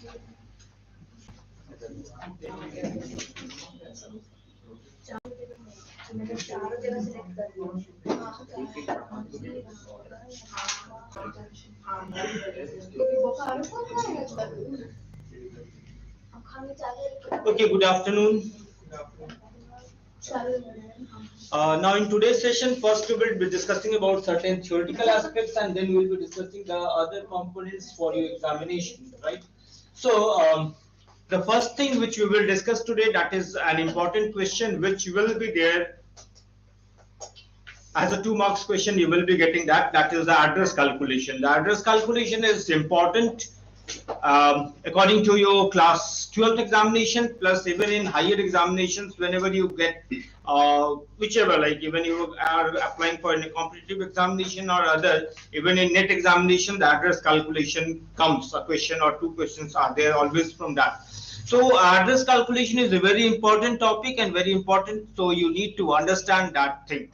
Okay, good afternoon. Now in today's session, first we will be discussing about certain theoretical aspects, and then we will be discussing the other components for your examination, right? So the first thing which we will discuss today, that is an important question which will be there as a 2 marks question. You will be getting that is the address calculation. The address calculation is important according to your class 12th examination, plus even in higher examinations, whenever you get whichever, like even you are applying for a competitive examination or other, even in net examination, the address calculation comes. A question or 2 questions are there always from that. So address calculation is a very important topic and very important, so you need to understand that thing.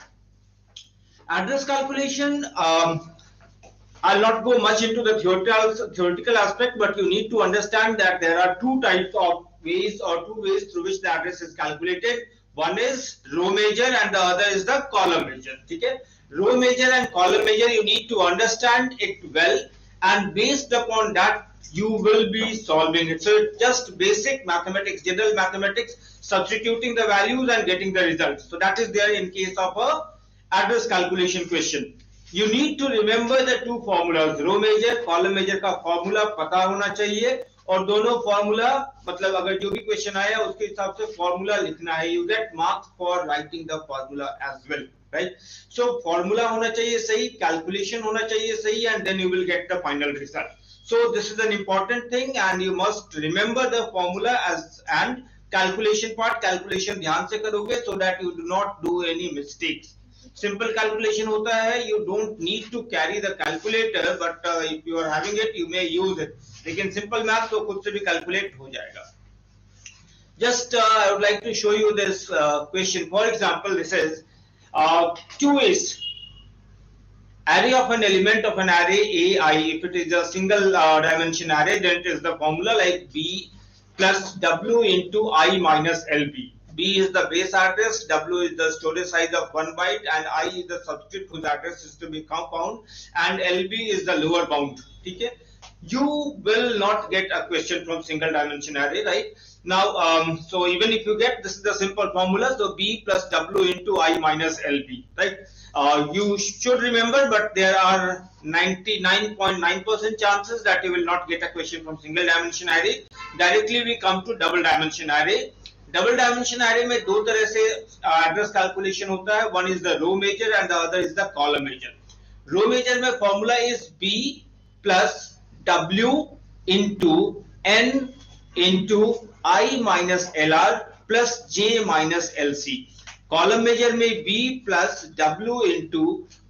Address calculation, I'll not go much into the theoretical aspect, but you need to understand that there are 2 types of ways or 2 ways through which the address is calculated. One is row measure and the other is the column measure. Okay? Row measure and column measure, you need to understand it well, and based upon that you will be solving it. So just basic mathematics, general mathematics, substituting the values and getting the results. So that is there in case of a address calculation question. You need to remember the 2 formulas, row measure, column measure का formula पता होना चाहिए, और दोनों formula मतलब अगर जो भी question आया उसके हिसाब से formula लिखना है. You get marks for writing the formula as well, right? So formula होना चाहिए सही, calculation होना चाहिए सही, and then you will get the final result. So this is an important thing, and you must remember the formula as and calculation part. Calculation ध्यान से करोगे so that you do not do any mistakes. Simple calculation होता है, you don't need to carry the calculator, but if you are having it, you may use it. लेकिन simple math तो खुद से भी calculate हो जाएगा. Just I would like to show you this question. For example, this is 2 is array of an element of an array AI. If it is a single dimension array, then it is the formula like B plus W into I minus LB. B is the base address, W is the storage size of 1 byte, and I is the subscript whose address is to be compound, and LB is the lower bound. Okay? You will not get a question from single dimension array, right? Now, so even if you get, this is the simple formula, so B plus W into I minus LB, right? You should remember, but there are 99.9% chances that you will not get a question from single dimension array. Directly we come to double dimension array. Double dimension array में 2 तरह से address calculation होता है. One is the row major and the other is the column major. Row major में formula is B plus W into N into I minus LR plus J minus LC. Column major में B plus W into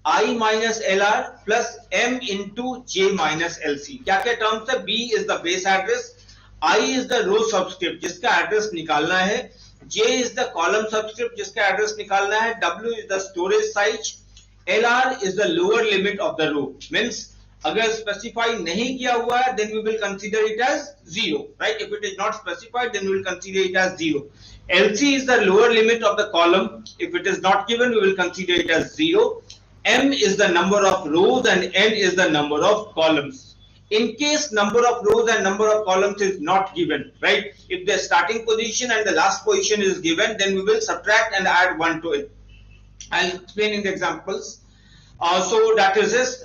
I minus LR plus M into J minus LC. क्या क्या terms है? B is the base address, I is the row subscript जिसका address निकालना है, J is the column subscript जिसका address निकालना है, W is the storage size, LR is the lower limit of the row. Means अगर specify नहीं किया हुआ है, then we will consider it as 0, right? If it is not specified, then we will consider it as 0. LC is the lower limit of the column. If it is not given, we will consider it as 0. M is the number of rows and N is the number of columns. In case number of rows and number of columns is not given, right? If the starting position and the last position is given, then we will subtract and add 1 to it. I'll explain in the examples. So that is this.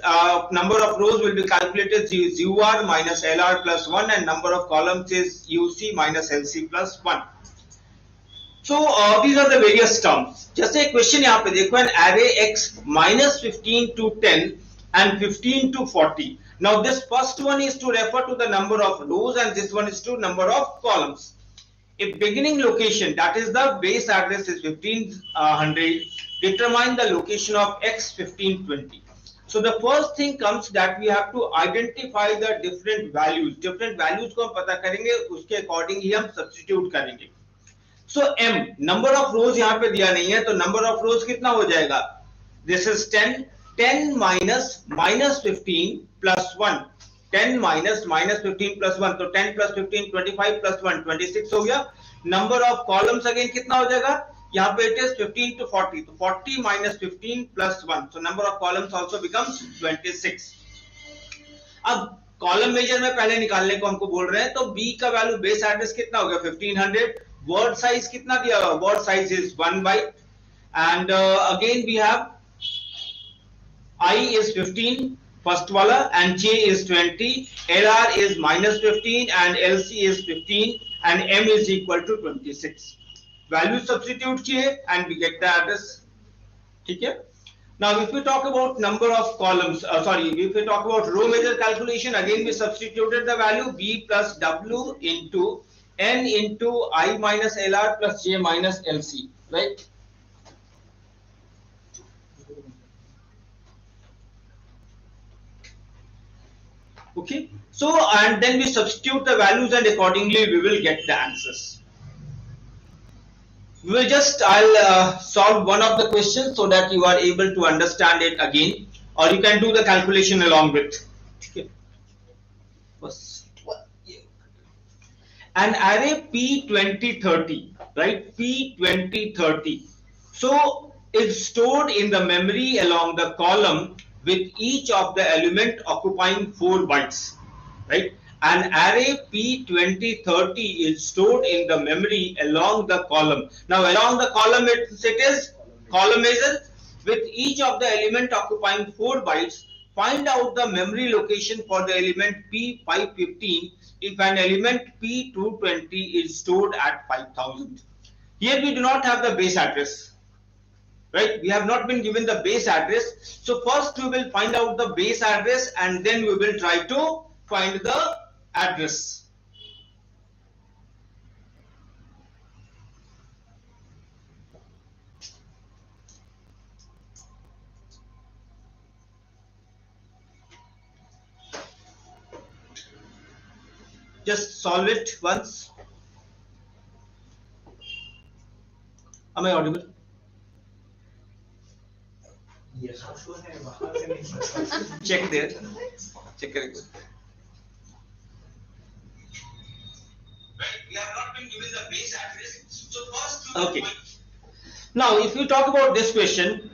Number of rows will be calculated UR minus LR plus 1, and number of columns is UC minus LC plus 1. So these are the various terms. जैसे question यहाँ पे देखो, an array X minus 15 to 10 and 15 to 40. Now this first one is to refer to the number of rows and this one is to number of columns. If beginning location, that is the base address, is 1500, determine the location of X 1520. So the first thing comes that we have to identify the different values. Different values को हम पता करेंगे, उसके according ही हम substitute करेंगे. So M, number of rows यहाँ पे दिया नहीं है, तो number of rows कितना हो जाएगा? This is 10. 10 minus 15 plus 1. 10 minus 15 plus 1, तो 10 प्लस 15 25 प्लस 1 26 हो गया। नंबर ऑफ कॉलम्स अगेन कितना हो जाएगा, यहाँ पे इट इज 15 to 40, तो 40 minus 15 plus 1, so number of columns also becomes 26। अब कॉलम मेजर में पहले निकालने को हमको बोल रहे हैं, तो बी का वैल्यू बेस एड्रेस कितना हो गया 1500, वर्ड साइज कितना दिया हुआ, word size is 1 byte, and again we have I is 15 first wala and J is 20, LR is minus 15 and LC is 15 and M is equal to 26। Value substitute किए and we get the address। ठीक है। Now if we talk about number of columns, if we talk about row measure calculation, again we substituted the value B plus W into N into I minus LR plus J minus LC, right? Okay, so and then we substitute the values and accordingly we will get the answers। We will just I'll solve one of the questions so that you are able to understand it again, or you can do the calculation along with। Okay, an array P2030, right, P2030, so is stored in the memory along the column with each of the element occupying 4 bytes, right? An array P2030 is stored in the memory along the column. Now along the column it is column measure with each of the element occupying 4 bytes. Find out the memory location for the element P515 if an element P220 is stored at 5000. Here we do not have the base address, right? We have not been given the base address. So first we will find out the base address and then we will try to find the address। Just solve it once। Am I audible? Yes, Check there, check it। We have not been given the base address, so first okay, now if you talk about this question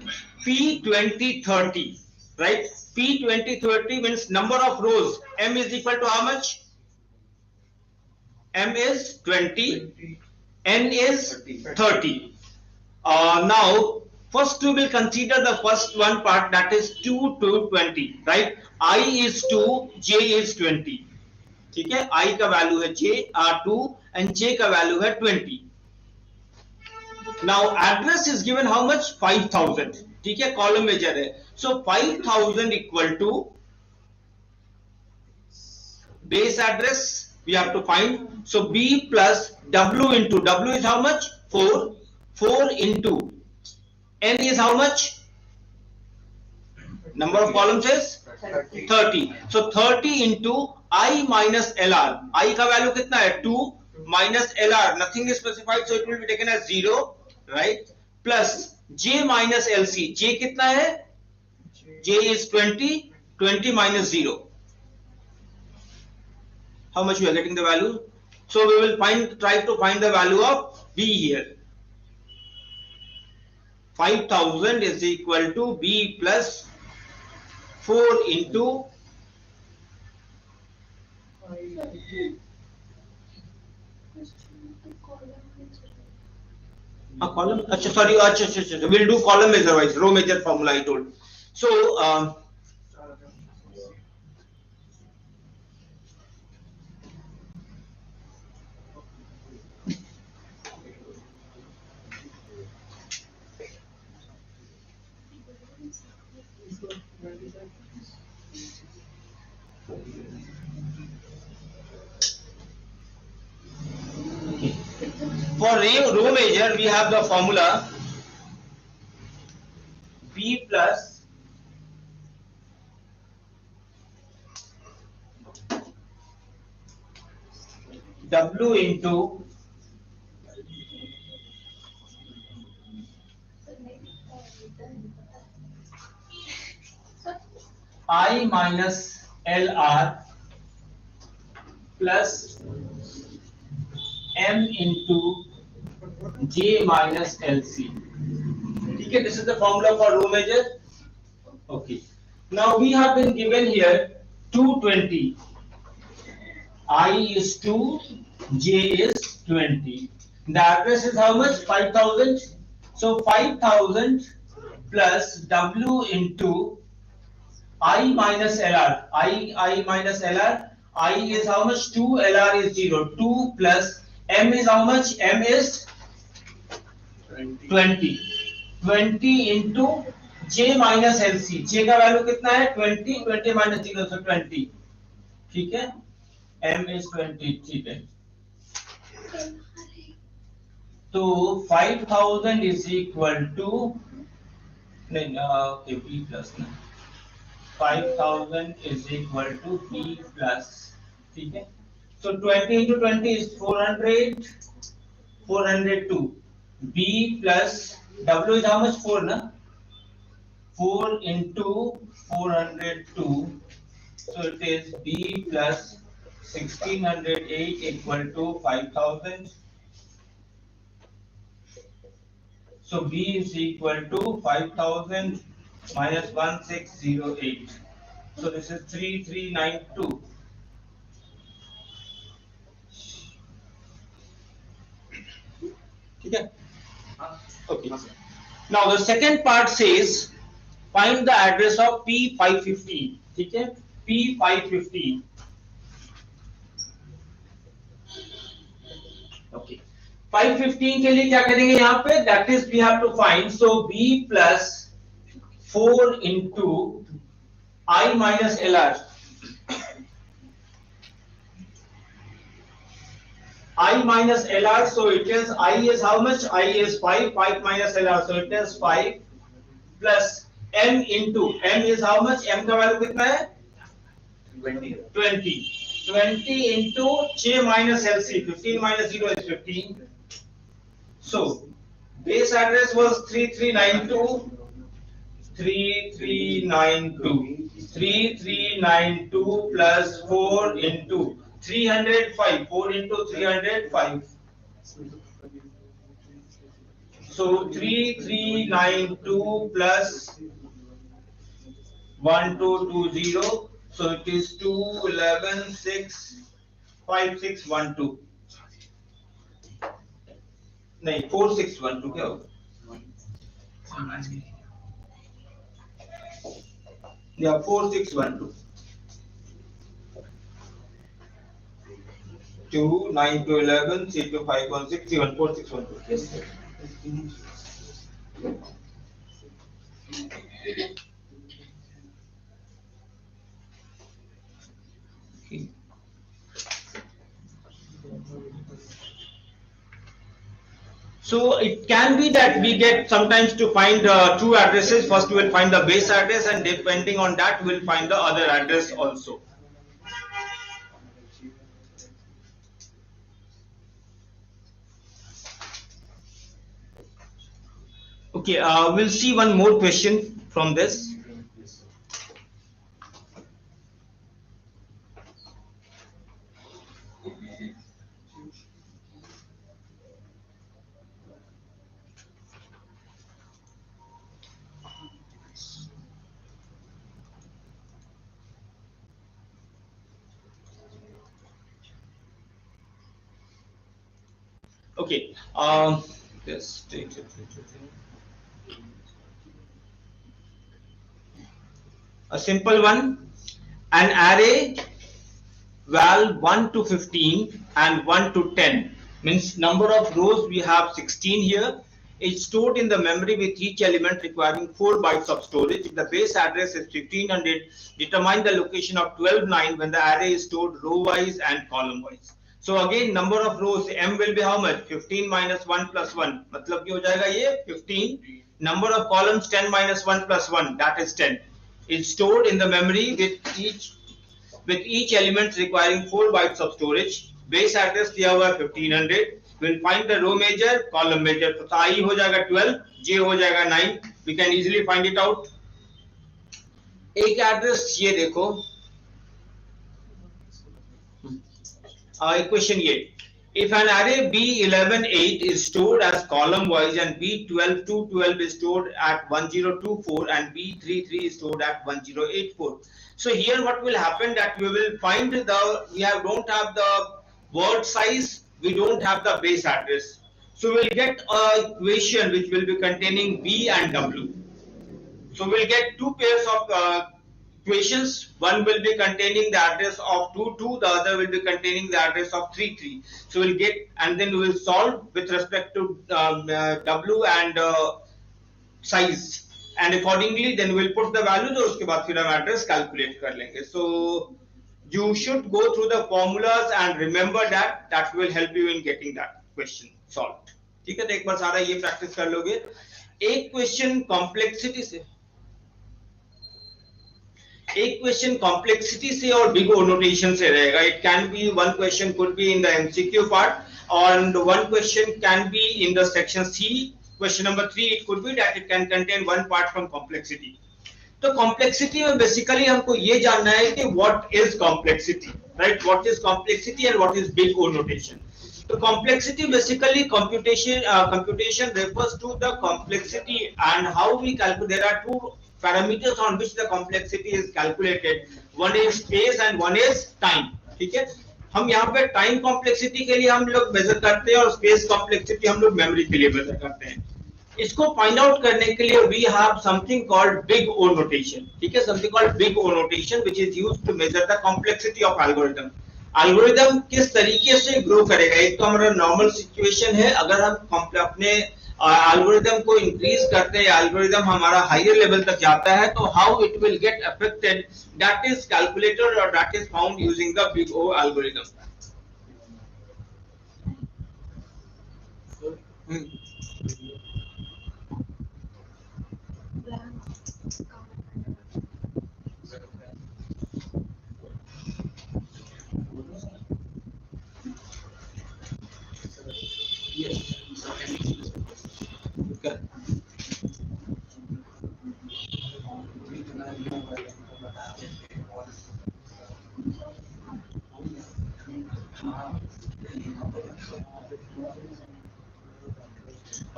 P2030, right, P2030 means number of rows, M is equal to how much, M is 20, N is 30। Now first we will consider the first one part, that is 2 to 20, right? I is 2, J is 20। ठीक है, I का value है J R2 and J का value है 20। Now address is given how much, 5000। ठीक है, column major है, so 5000 equal to base address we have to find, so B plus W into W is how much, 4, 4 into N is how much, number of columns is 30, so 30 into I minus LR, I का value कितना है 2 minus LR, nothing is specified so it will be taken as 0, right, plus J minus LC, J कितना है, J is 20, 20 minus 0, how much we are getting the value, so we will try to find the value of B here। 5000 is equal to B plus 4 into a column, sorry, we'll do column measure wise, row measure formula I told। So for row measure we have the formula B plus W into I minus LR plus m into j minus LC. Okay, this is the formula for row measure. Okay. Now we have been given here 220. I is 2, J is 20. The address is how much? 5000. So 5000 plus W into I minus LR. I minus LR. I is how much? 2, LR is 0. 2 plus M is how much? M is 20. 20 into J minus LC. J का value कितना है? 20. 20 minus 0 so 20. ठीक है? M is 20. ठीक है. तो 5000 is equal to okay, B plus 5000 is equal to B plus. ठीक है? So 20 into 20 is 400. 402. B plus W is how much? 4 na? 4 into 402. So it is B plus 1608 equal to 5000. So B is equal to 5000 minus 1608. So this is 3392. Okay. Okay. Now the second part says find the address of P515. Okay. P515. Okay. 515 के लिए क्या करेंगे यहाँ पे? That is we have to find. So B plus 4 into I minus LR. I minus LR, so it is I is how much? I is 5, 5 minus LR, so it is 5 plus M into M is how much? M का value कितना है? 20. 20 into J minus LC. 15 minus 0 is 15. So base address was 3392. 3392. 3392 plus 4 into 305. 4 into 305. So 3392 plus 1220. So it is 211 6 5612. नहीं 4612 क्या होगा? Yeah, 4612. 2 9 to 11 3 to 5 1 6 7 4 6 1 2. Yes sir. Okay. So it can be that we get sometimes to find two addresses. First we will find the base address, and depending on that we will find the other address also. Okay, we'll see one more question from this. Okay, let's take it. A simple one. An array val 1 to 15 and 1 to 10 means number of rows we have 16 here. It's stored in the memory with each element requiring 4 bytes of storage. If the base address is 1500, determine the location of 12.9 when the array is stored row wise and column wise. So again number of rows m will be how much? 15 minus 1 plus 1. मतलब कि हो जाएगा ये 15. Number of columns 10 minus 1 plus 1, that is 10. Is stored in the memory with each element requiring 4 bytes of storage. Base address दिया हुआ है 1500. We'll find the row measure, column measure. तो I हो जाएगा 12, J हो जाएगा 9. We can easily find it out. एक address ये देखो, equation ये, if an array B11 8 is stored as column wise and B12 212 is stored at 1024 and B33 is stored at 1084. So here what will happen that we will find don't have the word size, we don't have the base address. So we'll get a equation which will be containing B and W. So we'll get two pairs of equations. One will be containing the address of 22, the other will be containing the address of 33. So we'll get, and then we will solve with respect to W and size, and accordingly then we'll put the values और उसके बाद फिर हम address calculate कर लेंगे. So you should go through the formulas and remember that will help you in getting that question solved. ठीक है, तो एक बार सारा ये प्रैक्टिस कर लोगे. एक क्वेश्चन कॉम्प्लेक्सिटी से और बिग ओ नोटेशन से रहेगा. It can be one question could be in the MCQ part और one question can be in the section C. Question number 3 it could be that it can contain one part from complexity. तो complexity में basically हमको ये जानना है कि what is complexity, right? What is complexity and what is big O notation. So complexity basically computation refers to the complexity and how we calculate. There are two parameters on which the complexity is calculated. One is space and one is time. ठीक है, हम यहाँ पे time complexity के लिए हम लोग major करते हैं और स्पेस कॉम्प्लेक्सिटी हम लोग मेमोरी के लिए मेजर करते हैं. इसको फाइंड आउट करने के लिए we have something called big O notation. ठीक है, something called big O notation which is used to measure the complexity of algorithm. Algorithm किस तरीके से ग्रो करेगा. एक तो हमारा नॉर्मल सिचुएशन है, अगर हम अपने एल्गोरिदम को इंक्रीज करते हैं, एल्गोरिदम हमारा हायर लेवल तक जाता है, तो how it will get affected, that is calculated और that is found using the big O algorithm.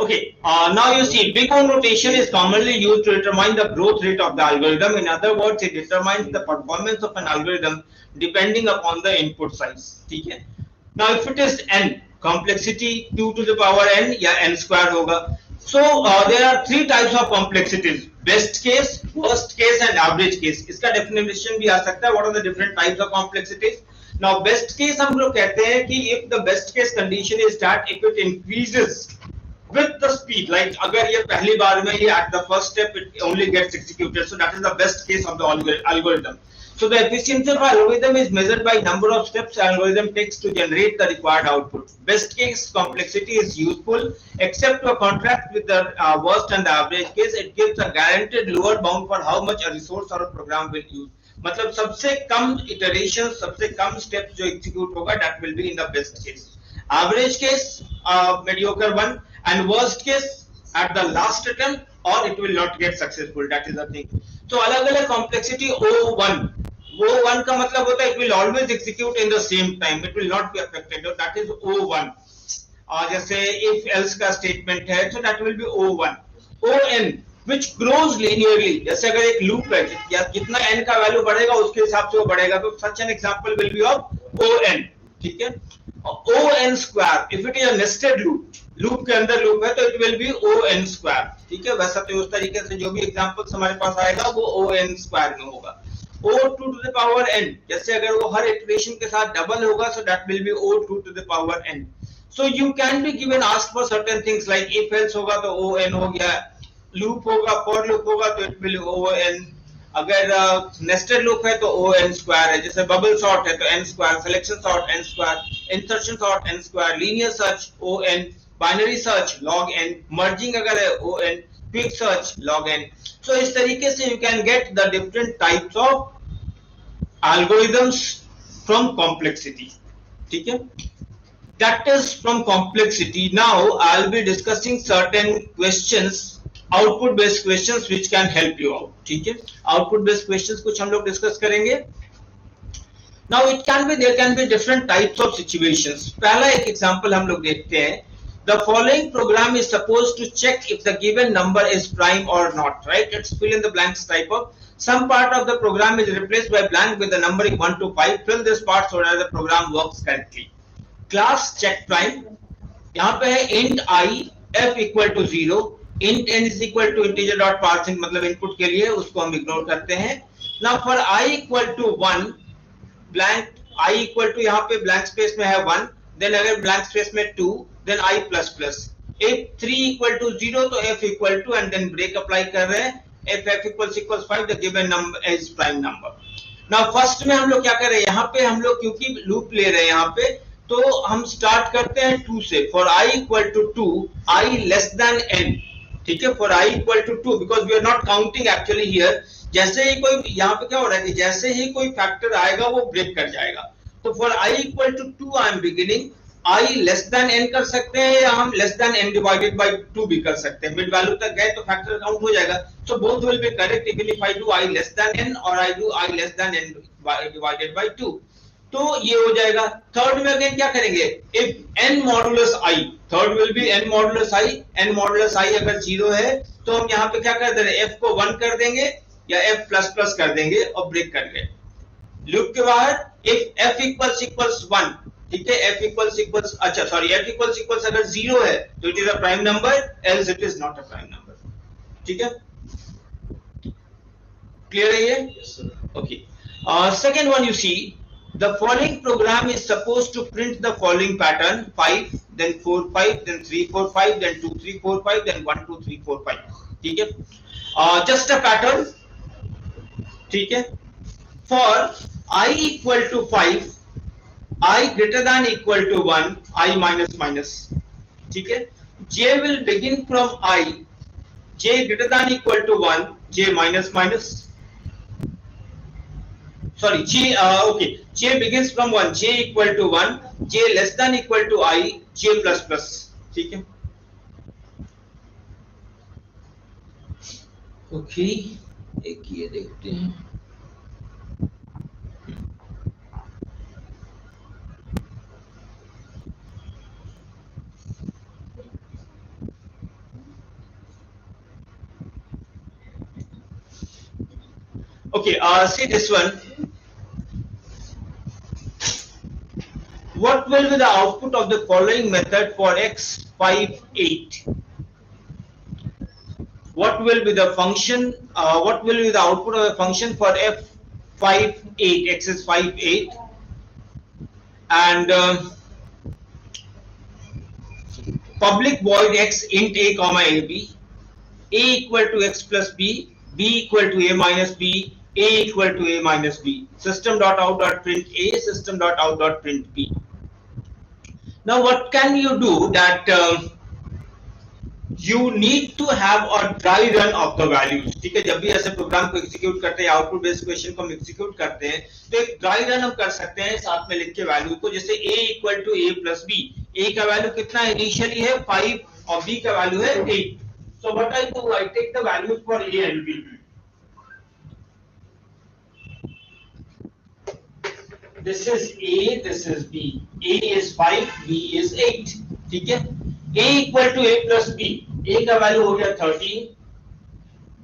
Okay, now you see big O notation is commonly used to determine the growth rate of the algorithm. In other words, it determines the performance of an algorithm depending upon the input size. ठीक है? Now if it is n, complexity 2 to the power n या n square होगा. So there are three types of complexities: best case, worst case and average case. इसका definition भी आ सकता है. What are the different types of complexities? Now best case हम लोग कहते हैं कि if the best case condition is that if it increases with the speed, like अगर ये पहली बार में ये at the first step it only gets executed, so that is the best case of the algorithm. So the efficiency of algorithm is measured by number of steps algorithm takes to generate the required output. Best case complexity is useful except to contrast with the worst and the average case. It gives a guaranteed lower bound for how much a resource or a program will use. मतलब सबसे कम iterations, सबसे कम steps जो execute होगा, that will be in the best case. Average case, mediocre one, and worst case at the last attempt, or it will not get successful. That is the thing. So अलग-अलग complexity O1 का मतलब होता है it will always execute in the same time. It will not be affected. So that is O1. जैसे if else का statement है, so that will be O1. On which grows linearly. जैसे अगर एक loop है, या जितना n का value बढ़ेगा उसके हिसाब से वो बढ़ेगा, तो such an example will be of On. ठीक है? On square. If it is a nested loop के अंदर loop है, तो it will be On square. ठीक है? वैसा तो उस तरीके से जो भी examples हमारे पास आएगा वो On square में होगा. O2 to the power n, जैसे अगर वो हर iteration के साथ double होगा, so that will be O2 to the power n. So you can be given asked for certain things like if else होगा तो On हो गया, loop होगा, for loop होगा तो it will On. अगर nested loop है तो On square है, जैसे bubble sort है तो n square, selection sort n square, insertion sort n square, linear search On, binary search log n, merging अगर है On, quick search log n. So इस तरीके से you can get the different types of algorithms from complexity. ठीक है? That is from complexity. Now I'll be discussing certain questions, output based questions which can help you out. ठीक है? Output based questions कुछ हम लोग discuss करेंगे. Now it can be, there can be different types of situations. पहला एक example हम लोग देखते हैं. The following program is supposed to check if the given number is prime or not. Right? Let's fill in the blanks type of. Some part of the program is replaced by blank with the numbering 1 to 5. Fill this part so that the program works correctly. Class check prime. यहाँ पे है int I f equal to 0. Int n is equal to integer dot parsing, मतलब input के लिए उसको हम ignore करते हैं. Now for I equal to 1, blank I equal to यहाँ पे blank space में है 1, then अगर blank space में 2, then I plus plus. If 3 equal to 0 तो f equal to and then break apply कर रहे हैं. If f equals 5, the given number is prime number. Now first में हम लोग क्या कर रहे हैं, यहाँ पे हम लोग क्योंकि loop ले रहे हैं यहाँ पे, तो हम start करते हैं 2 से. For I equal to 2, I less than n. ठीक है, for I equal to 2 because we are not counting actually here. जैसे ही कोई यहाँ पे क्या हो रहा है कि जैसे ही कोई फैक्टर आएगा वो ब्रेक कर जाएगा. तो for i equal to 2 I am beginning. i less than n कर सकते हैं या हम less than n divided by 2 भी कर सकते हैं. मिड वैल्यू तक गए तो फैक्टर काउंट हो जाएगा. So both will be correct even if I do i less than n और I do i less than n divided by 2. तो ये हो जाएगा. थर्ड में अगेन क्या करेंगे, if n modulus i, third will be n modulus i. n modulus i अगर 0 है तो हम यहाँ पे क्या कर दे रहे हैं, f को 1 कर देंगे या f प्लस प्लस कर देंगे और ब्रेक कर गए. लूप के बाहर इफ f इक्वल्स 1, ठीक है, f इक्वल्स अच्छा सॉरी f इक्वल्स अगर 0 है तो it is a prime number, else it is not a prime number. ठीक है, क्लियर है ये? Okay. Second one, you see the following program is supposed to print the following pattern: 5, then 4 5, then 3 4 5, then 2 3 4 5, then 1 2 3 4 5. ठीक है, just a pattern. ठीक है, for I equal to 5, I greater than equal to 1, I minus minus. ठीक है, J will begin from I, J greater than equal to 1, J minus minus. Sorry, J okay, J begins from 1, J equal to 1, J less than equal to I, J plus plus. ठीक है, okay. एक ये देखते हैं. Okay, see this one. What will be the output of the following method for x 5 8? What will be the function? What will be the output of the function for f 5 8? X is 5 8, and public void x int a comma a b, a equal to x plus b, b equal to a minus b, a equal to a minus b. System dot out dot print a, system dot out dot print b. Now what can you do that you need to have a dry run of the values. ठीक है, जब भी ऐसे programme को execute करते हैं, output based question को हम एग्जीक्यूट करते हैं, तो एक ड्राई रन हम कर सकते हैं साथ में लिख के वैल्यू को. जैसे a equal to a plus b, a का वैल्यू कितना इनिशियली है 5 और b का वैल्यू है 8. So what I do, I take the values for a and b. This is a, this is b. a is 5, b is 8. ठीक है, a equal to a plus b, a का value हो गया 13.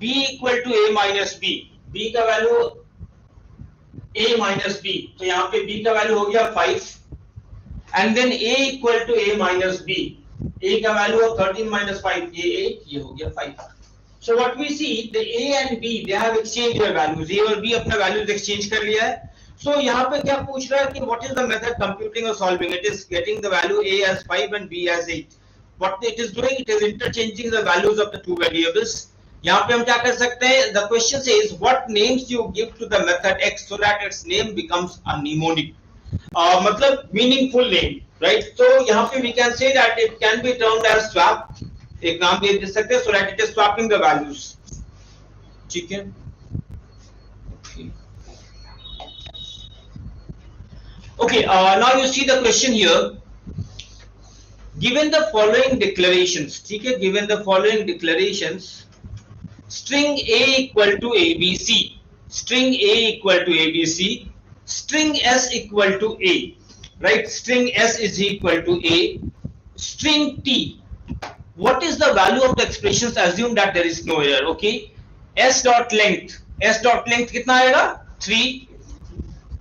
b equal to a minus b, b का value a minus b, तो यहाँ पे b का वैल्यू हो गया 5. And then a equal to a minus b, a का वैल्यू ऑफ 13 माइनस 5, ये 8, ये हो गया 5. So what we see, the a and b, they have exchanged their values. a और b अपना वैल्यूज एक्सचेंज कर लिया है. So यहाँ पे क्या पूछ रहा है कि what is the method computing or solving? It is getting the value a as 5 and b as 8. What it is doing, it is interchanging the values of the two variables. यहाँ पे हम क्या कर सकते हैं? The question says what names you give to the method x so that its name becomes a mnemonic. मतलब meaningful name, right? So यहाँ पे we can say that it can be termed as swap. एक नाम दे सकते हैं so that it is swapping the values. ठीक है? Okay, now you see the question here. Given the following declarations, ठीक है, given the following declarations, string a equal to abc, string a equal to abc, string s equal to a, right? String s is equal to a. String t, what is the value of the expressions? Assume that there is no error. Okay, s dot length, कितना आएगा 3,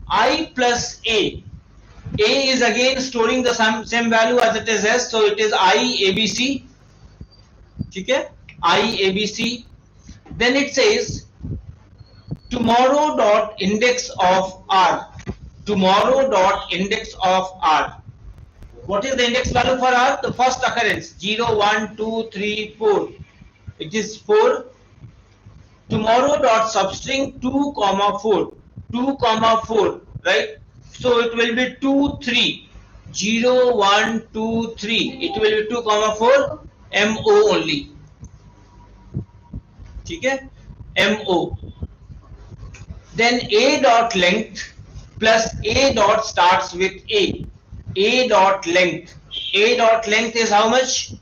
I plus a is again storing the same value as it is s, so it is I abc. ठीक है, I abc. Then it says tomorrow dot index of r, tomorrow dot index of r. What is the index value for r? The first occurrence 0 1 2 3 4, it is 4. Tomorrow dot substring 2 comma 4, 2 comma 4, right? So it will be 2 3, 0 1 2 3, it will be 2 comma 4, mo only. ठीक है, mo. Then a dot length plus a dot starts with a dot length. A dot length is how much?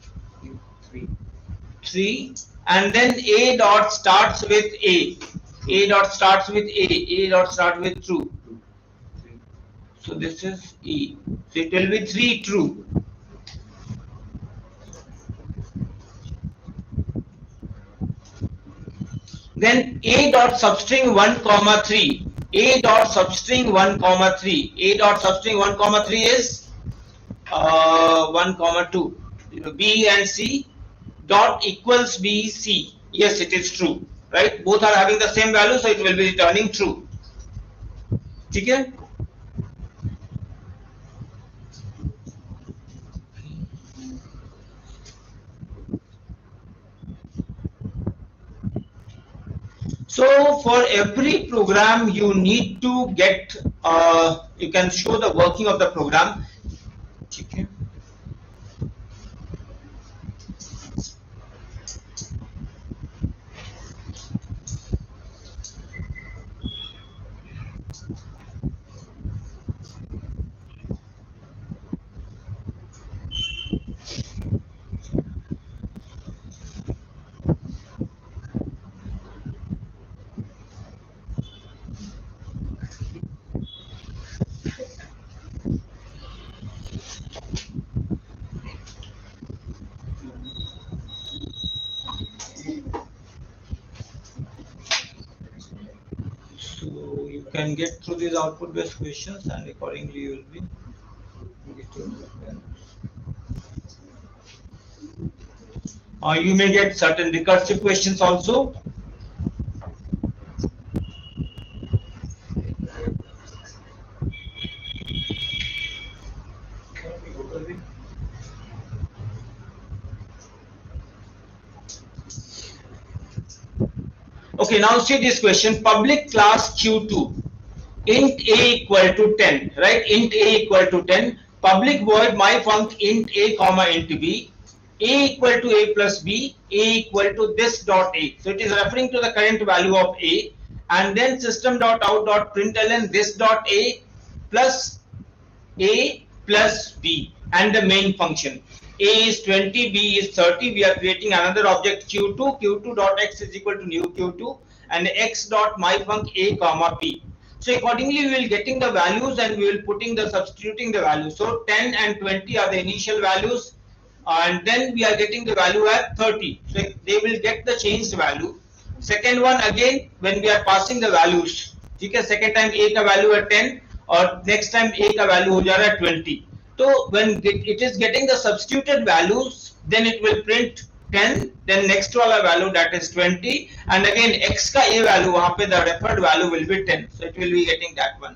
3. And then a dot starts with a dot starts with a dot starts with true. So this is e. So it will be 3 true. Then a dot substring 1 comma 3, a dot substring 1 comma 3, a dot substring 1 comma 3 is 1 comma 2, b and c dot equals b c. Yes, it is true, right? Both are having the same value, so it will be returning true. ठीक है? So for every program you need to get you can show the working of the program. Okay. Can get through these output based questions and accordingly you will be you may get certain recursive questions also. Okay, now see this question. Public class Q2 int a equal to 10, right? Int a equal to 10. Public void my func int a comma int b, a equal to a plus b, a equal to this dot a. So it is referring to the current value of a, and then system dot out dot println this dot a plus b, and the main function. A is 20, b is 30. We are creating another object q2. q2 dot x is equal to new q2, and x dot my func a comma b. So accordingly we will getting the values and we will putting the substituting the values. So 10 and 20 are the initial values, and then we are getting the value at 30. So they will get the changed value. Second one again when we are passing the values. Okay, second time a का value at 10 और next time a का value हो जा रहा है 20. So when it is getting the substituted values, then it will print 10, then next वाला value that is 20, and again x का a value वहाँ पे the referred value will be 10, so it will be getting that one.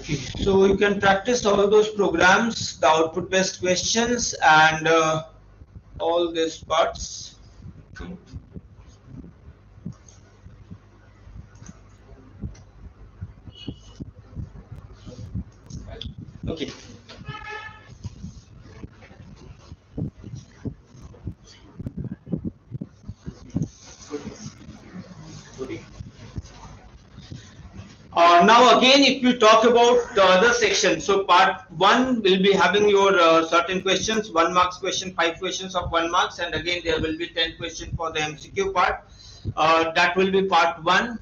Okay, so you can practice all those programs, the output based questions, and all these parts. Okay. Now Now again, if you talk about the other section, so part 1 will be having your certain questions, 1 marks question, 5 questions of 1 marks, and again there will be 10 questions for the MCQ part. That will be part 1.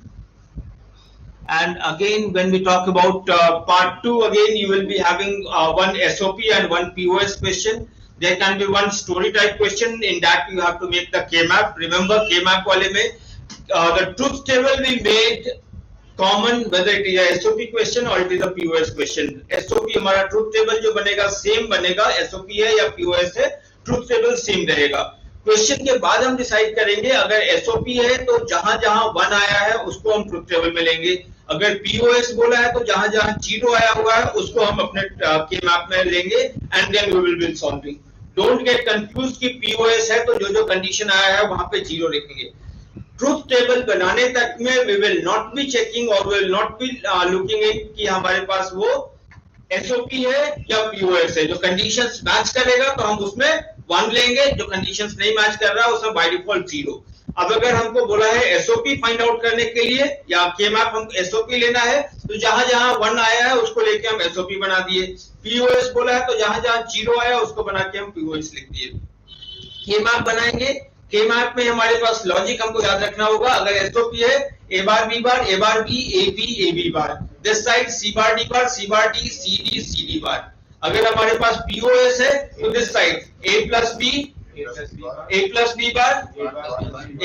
And again, when we talk about part 2, again you will be having one SOP and one POS question. There can be one story type question. In that you have to make the K-map. Remember, K-map wale mein the truth table we made common, whether it is a SOP question or it is a POS question. SOP हमारा truth table जो बनेगा same बनेगा, SOP है या POS है, truth table same रहेगा. Question के बाद हम डिसाइड करेंगे, अगर SOP है तो जहां जहां 1 आया है उसको हम ट्रूथ टेबल में लेंगे, अगर POS बोला है तो जहां जहां 0 आया हुआ है उसको हम अपने के मैप में लेंगे, and then we will be solving. Don't get confuse कि POS है तो जो जो कंडीशन आया है वहां पे 0 लिखेंगे. ट्रूथ टेबल बनाने तक में we will not be checking और will not be looking in कि हमारे पास वो SOP है या POS है. जो कंडीशंस मैच करेगा तो हम उसमें 1 लेंगे, जो कंडीशंस नहीं मैच कर रहा है उसमें बाय डिफॉल्ट 0. अब अगर हमको बोला है SOP फाइंड आउट करने के लिए या के मैप हम SOP लेना है तो जहां जहां 1 आया है उसको लेके हम SOP बना दिए. POS बोला है तो जहां जहां 0 आया उसको बना के हम POS लिख दिए. के मैप बनाएंगे. के मैप में हमारे पास लॉजिक हमको याद रखना होगा. अगर SOP है A bar B bar, A bar B, A B bar, this side C bar D bar, C bar D, C D बार. अगर हमारे पास POS है तो this side A plus B, A plus B bar,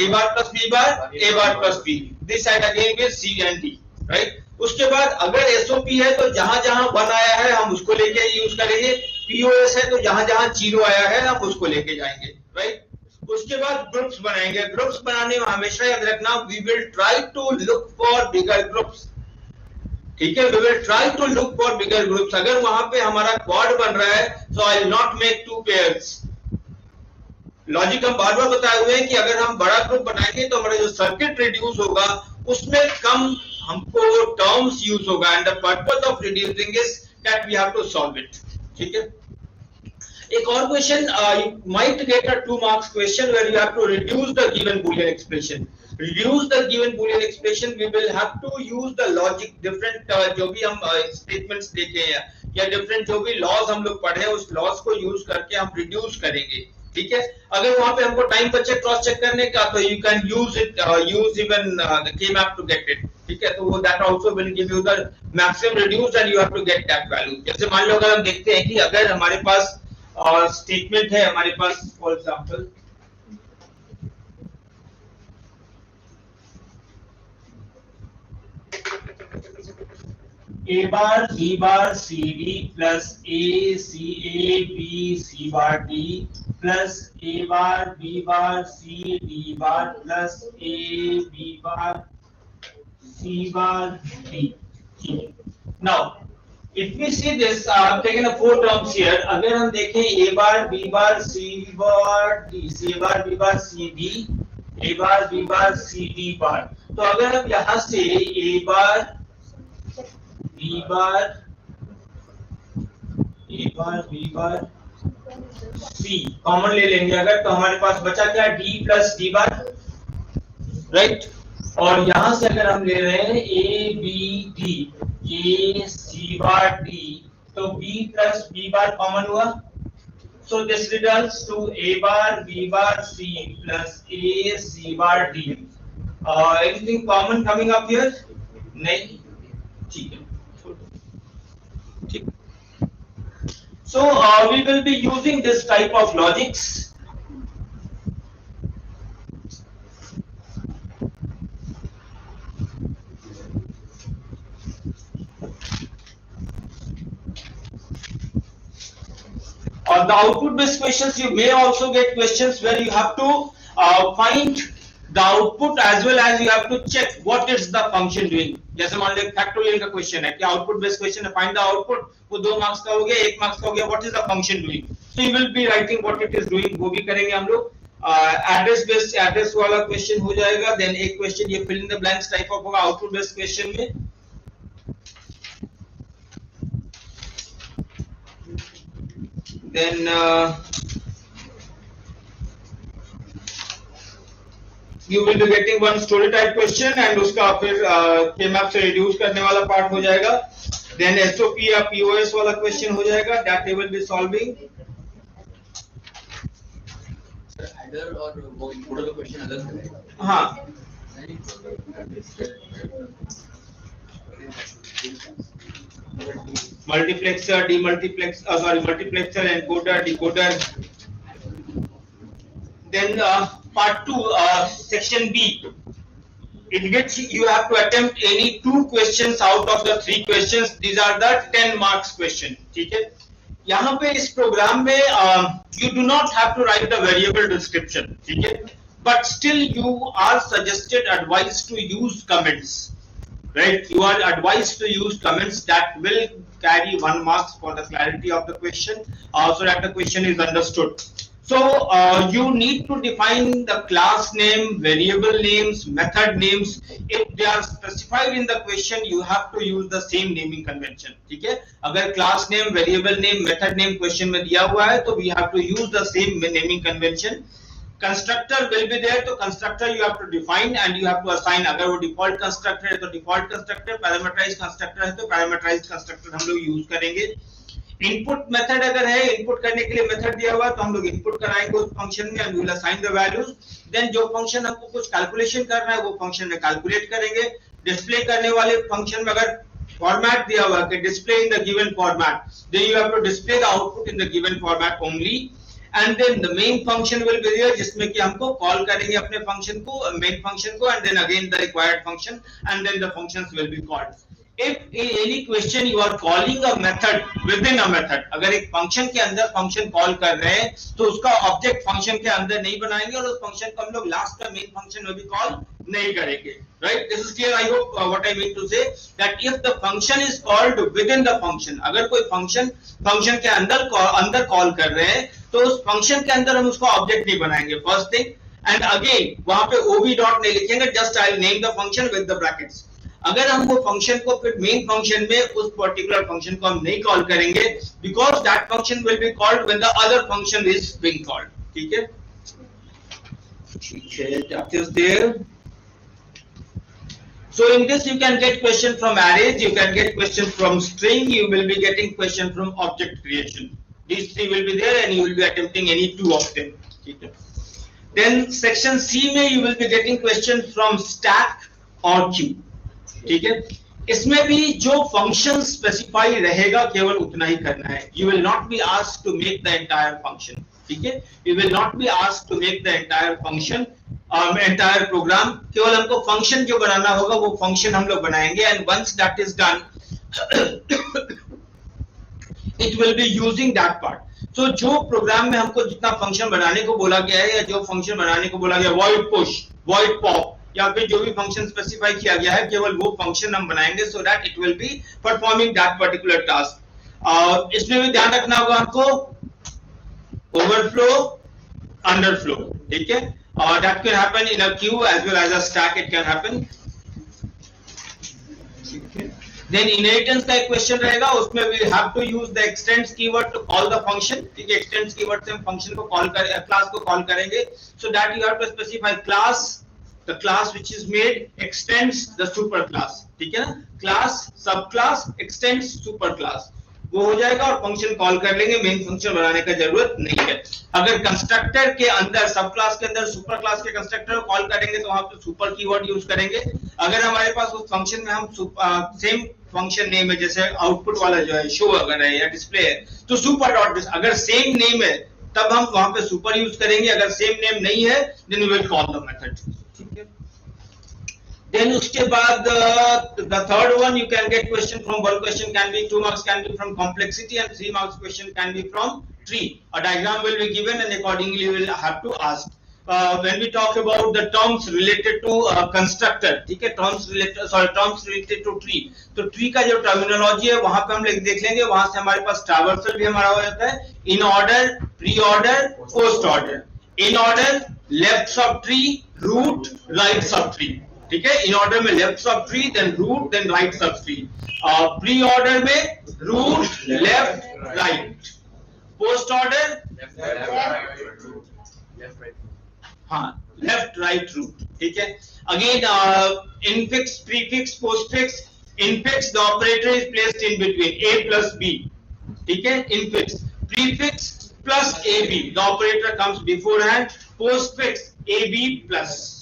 A bar plus B bar, A bar plus B. This side again with C and D, right? उसके बाद अगर SOP है तो जहां जहां 1 आया है हम उसको लेके यूज करेंगे. POS है तो जहां जहां 0 आया है हम उसको लेके जाएंगे, right? उसके बाद ग्रुप्स बनाएंगे. ग्रुप्स बनाने में हमेशा याद रखना, we will try to look for bigger groups. ठीक है, we will try to look for bigger groups. अगर वहां पे हमारा क्वाड बन रहा है so I will not make 2 pairs. Logic हम बार बार बताए हुए हैं कि अगर हम बड़ा ग्रुप बनाएंगे तो हमारा जो सर्किट रिड्यूस होगा उसमें कम हमको टर्म्स यूज होगा, and the purpose of reducing is that we have to solve it. ठीक है. एक और question, you might get a 2 marks question where you have to reduce the given boolean expression. Reduce the given boolean expression we will have to use the logic different जो भी हम statements देखे हैं या डिफरेंट जो भी laws हम लोग पढ़े हैं उस लॉज को यूज करके हम रिड्यूस करेंगे. ठीक है. अगर वहां पे हमको टाइम बचे क्रॉस चेक करने का तो you can use it, use even the K map to get it. ठीक है. तो वो that also will give you the maximum reduce and you have to get that value. जैसे मान लो अगर हम देखते हैं कि अगर हमारे पास स्टेटमेंट है, हमारे पास for example A bar B bar C D plus A B C bar D plus A bar B bar C D bar plus A B bar C bar D. Now, if we see this, I've taken a 4 terms here. अगर हम देखें A bar B bar C bar D, C bar B bar C D, A bar B bar C D bar, तो अगर हम यहाँ से A bar B bar B bar C common ले लेंगे अगर, तो हमारे पास बचा क्या, D प्लस D बार, राइट. और यहां से अगर हम ले रहे हैं A B D, A C bar D, तो B प्लस B बार कॉमन हुआ. So this returns to A bar B bar C plus A C bar D. Anything common coming up here? नहीं. ठीक है. So we will be using this type of logics. On the output based questions you may also get questions where you have to find the output as well as you have to check what is the function doing. जैसे मान लो factorial का question है कि output based question है, find the output, वो 2 marks का हो गया, 1 मार्क्स का हो गया, what is the function doing. So you will be writing what it is doing, वो भी करेंगे हम लोग. एड्रेस बेस्ड एड्रेस वाला क्वेश्चन हो जाएगा. देन एक क्वेश्चन ये fill in the blanks type of होगा आउटपुट बेस्ड क्वेश्चन में. Then you will be getting one story type question and उसका फिर K-map से reduce करने वाला part हो जाएगा. Then SOP या POS वाला question हो जाएगा that they will be solving. Either और वो input का question अलग करेगा. हाँ. Multiplexer, demultiplexer, multiplexer, encoder, decoder. Then part 2, section B. It gets you have to attempt any 2 questions out of the 3 questions. These are the 10 marks question. ठीक है? यहाँ पे इस प्रोग्राम में you do not have to write the variable description. ठीक है? But still you are suggested, advised to use comments. Right? You are advised to use comments that will carry 1 marks for the clarity of the question, so that the question is understood. So you need to define the class name, variable names, method names. If they are specified in the question, you have to use the same naming convention. ठीक है? अगर class name, variable name, method name question में दिया हुआ है, तो we have to use the same naming convention. Constructor will be there, तो constructor you have to define and you have to assign. अगर वो default constructor है तो default constructor, parameterized constructor है तो parameterized constructor हम लोग use करेंगे. Input method अगर है, input करने के लिए method दिया हुआ है तो हम लोग input कराएंगे उस function में and we will assign the values. Then जो function हमको कुछ calculation करना है वो function में calculate करेंगे. Display करने वाले function में अगर format दिया हुआ है कि display in the given format, then you have to display the output in the given format only. And then the main function will be there जिसमें कि हमको call करेंगे अपने function को, main function को, and then again the required function, and then the functions will be called. If in any question you are calling a method within a method, अगर एक function के अंदर function call कर रहे हैं तो उसका object function के अंदर नहीं बनाएंगे और उस function को हम लोग last में main function में भी call नहीं करेंगे. Right? This is clear. I hope what I mean to say that if the function is called within the function, अगर कोई function के अंदर call कर रहे हैं तो उस फंक्शन के अंदर हम उसको ऑब्जेक्ट नहीं बनाएंगे. फर्स्ट थिंग, एंड अगेन वहां पे ओबी डॉट नहीं लिखेंगे, just I will name the function with the brackets. अगर हम वो फंक्शन को फिर मेन फंक्शन में उस पर्टिकुलर फंक्शन को हम नहीं कॉल करेंगे because that function will be called when the other function is being called. ठीक है? ठीक है, that is there. So in this you can get question from arrays, you can get question from string, you will be getting question from object creation. These 3 will be there and you will be attempting any 2 of them. Then section C में you will be getting question from stack or queue. ठीक है? इसमें भी जो function specify रहेगा केवल उतना ही करना है. You will not be asked to make the entire function. ठीक है? You will not be asked to make the entire function, entire program. केवल हमको function जो बनाना होगा वो function हम लोग बनाएंगे and once that is done it will be using that part. So जो प्रोग्राम में हमको जितना फंक्शन बनाने को बोला गया है या जो फंक्शन बनाने को बोला गया, void push, void pop या फिर जो भी फंक्शन स्पेसिफाई किया गया है केवल वो फंक्शन हम बनाएंगे so that it will be performing that particular task. इसमें भी ध्यान रखना होगा हमको overflow, underflow. ठीक है? That can happen in a queue as well as a stack. It can happen. Then inheritance का एक क्वेश्चन रहेगा, उसमें we have to use the extends keyword to call the function. ठीक है? extends keyword से हम function को call कर class को call करेंगे. So that you have to specify class, the class which is made extends the superclass. ठीक है ना? Class, subclass, extends superclass. वो हो जाएगा और फंक्शन कॉल कर लेंगे, मेन फंक्शन बनाने का जरूरत नहीं है. अगर कंस्ट्रक्टर के अंदर सब क्लास के अंदर सुपर क्लास के कंस्ट्रक्टर को कॉल करेंगे तो वहां पे सुपर कीवर्ड यूज करेंगे. अगर हमारे पास उस फंक्शन में हम सेम फंक्शन नेम है जैसे आउटपुट वाला जो है शो अगर है या डिस्प्ले है तो सुपर डॉट, अगर सेम नेम है तब हम वहां पे सुपर यूज करेंगे, अगर सेम नेम नहीं है then we will call the method. ठीक है? Then उसके बाद the third one you can get question from, one question can be 2 marks can be from complexity and 3 marks question can be from tree. A diagram will be given and accordingly you will have to ask. When we talk about the terms related to constructor, ठीक है, terms related to tree, तो tree का जो terminology है वहां पे हम देख लेंगे. वहां से हमारे पास traversal भी हमारा हो जाता है, in order, pre-order, post-order. In order, left sub tree, root, right sub tree. ठीक है? इन ऑर्डर में left sub tree, then root, then right sub tree. Pre order में root, left, right. Post order हाँ left, right, root. ठीक है. Again, infix, prefix, postfix. Infix, the operator is placed in between a plus b. ठीक है. Infix, prefix plus ab, the operator comes beforehand. Postfix, ab plus.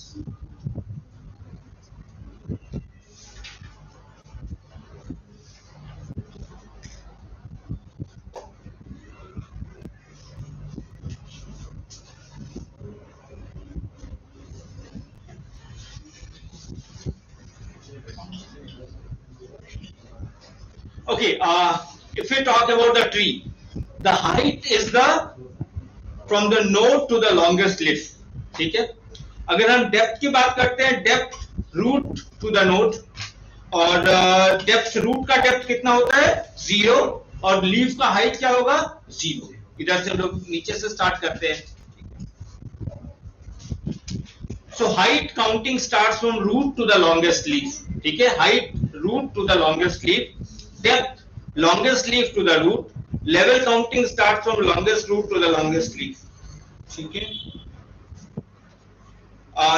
Okay, if we talk about the tree, the height is the from the node to the longest leaf. ठीक है. अगर हम depth की बात करते हैं, depth root to the node, और depth root का डेप्थ कितना होता है 0, और लीफ का हाइट क्या होगा 0. इधर से हम लोग नीचे से स्टार्ट करते हैं. So height counting starts from root to the longest leaf. ठीक है. Height root to the longest leaf. Depth longest leaf to the root. Level counting starts from longest root to the longest leaf. ठीक है.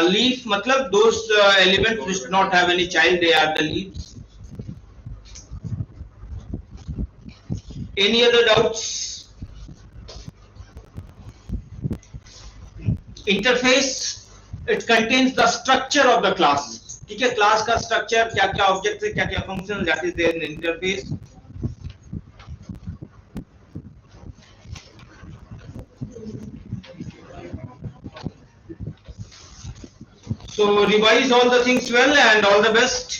Leaf मतलब those elements which do not have any child, they are the leaves. Any other doubts? Interface, it contains the structure of the class. ठीक है. Class का structure, क्या क्या object है, क्या क्या function, that is there in interface. So revise all the things well and all the best.